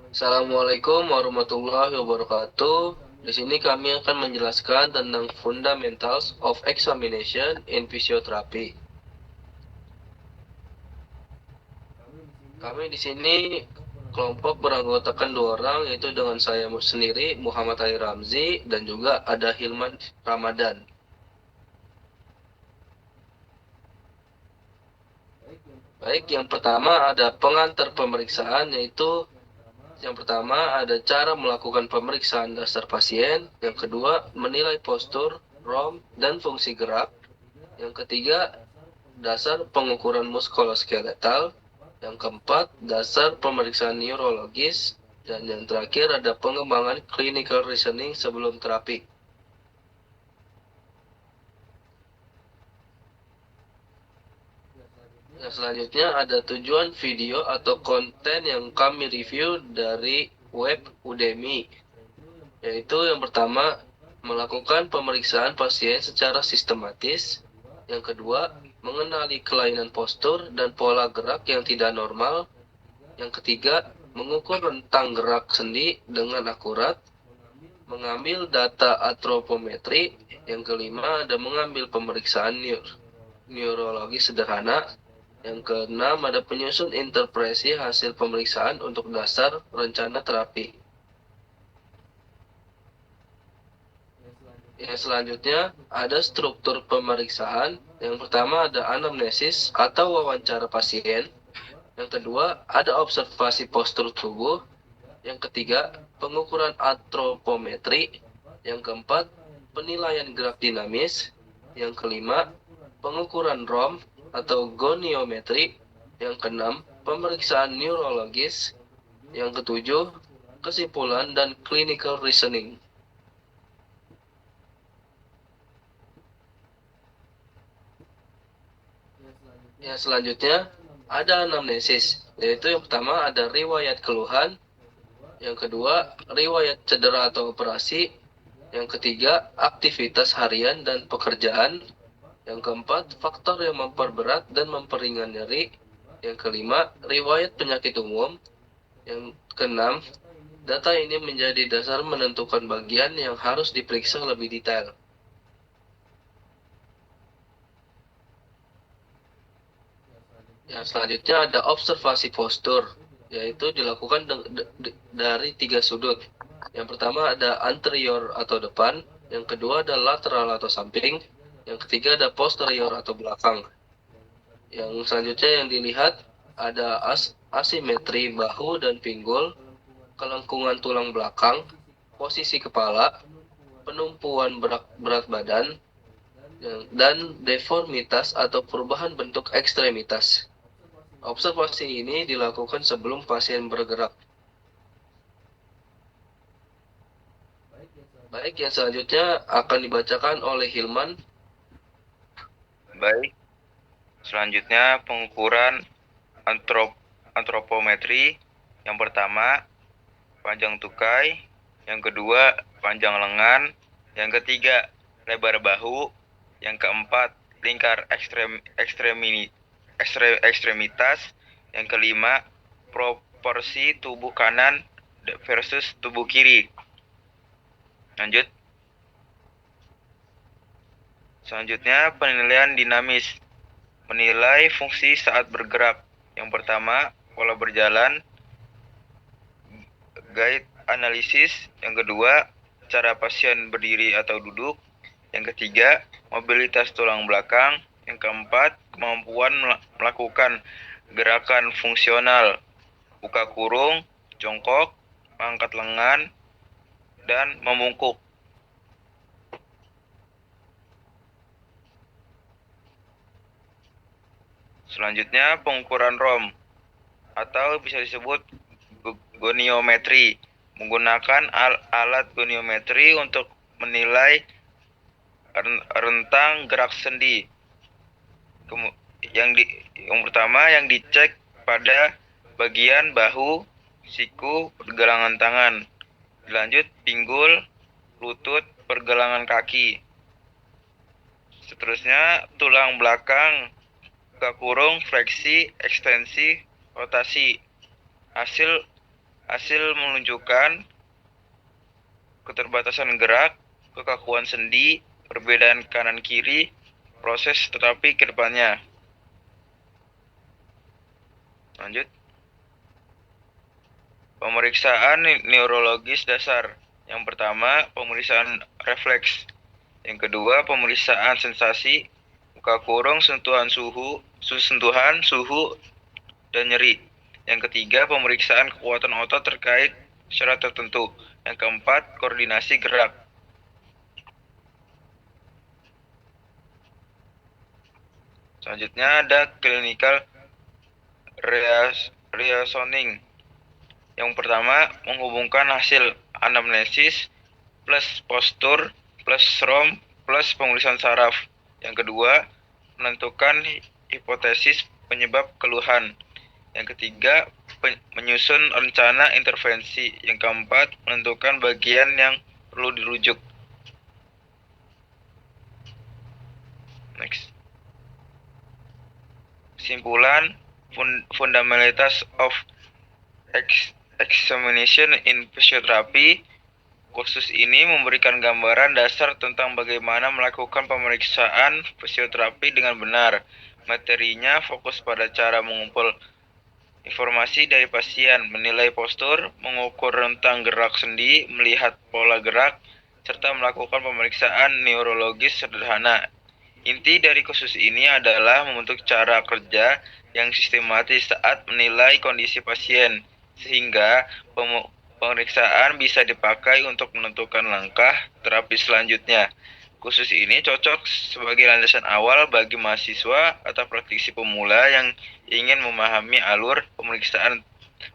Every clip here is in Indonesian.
Assalamualaikum warahmatullahi wabarakatuh. Di sini kami akan menjelaskan tentang Fundamentals of Examination in Physiotherapy. Kami di sini kelompok beranggotakan 2 orang, yaitu dengan saya sendiri, Muhammad Ali Ramzi, dan juga ada Hilman Ramadan. Baik, yang pertama ada pengantar pemeriksaan, yaitu yang pertama ada cara melakukan pemeriksaan dasar pasien, yang kedua menilai postur, ROM, dan fungsi gerak, yang ketiga dasar pengukuran muskuloskeletal, yang keempat dasar pemeriksaan neurologis, dan yang terakhir ada pengembangan clinical reasoning sebelum terapi. Yang selanjutnya ada tujuan video atau konten yang kami review dari web Udemy, yaitu yang pertama melakukan pemeriksaan pasien secara sistematis, yang kedua mengenali kelainan postur dan pola gerak yang tidak normal, yang ketiga mengukur rentang gerak sendi dengan akurat, mengambil data antropometri, yang kelima ada mengambil pemeriksaan neurologi sederhana, yang keenam ada penyusun interpretasi hasil pemeriksaan untuk dasar rencana terapi. Yang selanjutnya ada struktur pemeriksaan. Yang pertama ada anamnesis atau wawancara pasien. Yang kedua ada observasi postur tubuh. Yang ketiga pengukuran antropometri. Yang keempat penilaian gerak dinamis. Yang kelima pengukuran ROM atau goniometri. Yang keenam pemeriksaan neurologis. Yang ketujuh kesimpulan dan clinical reasoning. Yang selanjutnya ada anamnesis, yaitu yang pertama ada riwayat keluhan, yang kedua riwayat cedera atau operasi, yang ketiga aktivitas harian dan pekerjaan, yang keempat faktor yang memperberat dan memperingan nyeri, yang kelima riwayat penyakit umum, yang keenam data ini menjadi dasar menentukan bagian yang harus diperiksa lebih detail. Yang selanjutnya ada observasi postur, yaitu dilakukan dari 3 sudut. Yang pertama ada anterior atau depan, yang kedua ada lateral atau samping, yang ketiga ada posterior atau belakang. Yang selanjutnya yang dilihat ada asimetri bahu dan pinggul, kelengkungan tulang belakang, posisi kepala, penumpuan berat badan, dan deformitas atau perubahan bentuk ekstremitas. Observasi ini dilakukan sebelum pasien bergerak. Baik, yang selanjutnya akan dibacakan oleh Hilman. Baik, selanjutnya pengukuran antropometri. Yang pertama, panjang tukai. Yang kedua, panjang lengan. Yang ketiga, lebar bahu. Yang keempat, lingkar ekstremitas. Yang kelima, proporsi tubuh kanan versus tubuh kiri. Lanjut. Selanjutnya, penilaian dinamis. Menilai fungsi saat bergerak. Yang pertama, pola berjalan, gait analisis. Yang kedua, cara pasien berdiri atau duduk. Yang ketiga, mobilitas tulang belakang. Yang keempat, kemampuan melakukan gerakan fungsional, buka kurung, jongkok, mengangkat lengan, dan membungkuk. Selanjutnya, pengukuran ROM atau bisa disebut goniometri. Menggunakan alat goniometri untuk menilai rentang gerak sendi. Yang pertama yang dicek pada bagian bahu, siku, pergelangan tangan. Dilanjut pinggul, lutut, pergelangan kaki. Seterusnya tulang belakang, buka kurung, fleksi, ekstensi, rotasi. Hasil Hasil menunjukkan keterbatasan gerak, kekakuan sendi, perbedaan kanan kiri, proses terapi ke depannya. Lanjut. Pemeriksaan neurologis dasar. Yang pertama, pemeriksaan refleks. Yang kedua, pemeriksaan sensasi, buka kurung, sentuhan, suhu, dan nyeri. Yang ketiga, pemeriksaan kekuatan otot terkait syarat tertentu. Yang keempat, koordinasi gerak. Selanjutnya ada clinical reasoning. Yang pertama, menghubungkan hasil anamnesis plus postur plus ROM plus pemeriksaan saraf. Yang kedua, menentukan hipotesis penyebab keluhan. Yang ketiga, menyusun rencana intervensi. Yang keempat, menentukan bagian yang perlu dirujuk. Next. Kesimpulan, fundamentals of examination in physiotherapy. Kursus ini memberikan gambaran dasar tentang bagaimana melakukan pemeriksaan fisioterapi dengan benar. Materinya fokus pada cara mengumpul informasi dari pasien, menilai postur, mengukur rentang gerak sendi, melihat pola gerak, serta melakukan pemeriksaan neurologis sederhana. Inti dari kursus ini adalah membentuk cara kerja yang sistematis saat menilai kondisi pasien, sehingga pemeriksaan bisa dipakai untuk menentukan langkah terapi selanjutnya. Kursus ini cocok sebagai landasan awal bagi mahasiswa atau praktisi pemula yang ingin memahami alur pemeriksaan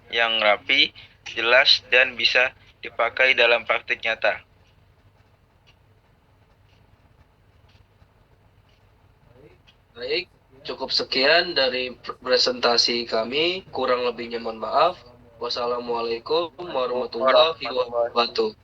yang rapi, jelas, dan bisa dipakai dalam praktik nyata. Baik, cukup sekian dari presentasi kami. Kurang lebihnya mohon maaf. Wassalamualaikum warahmatullahi wabarakatuh.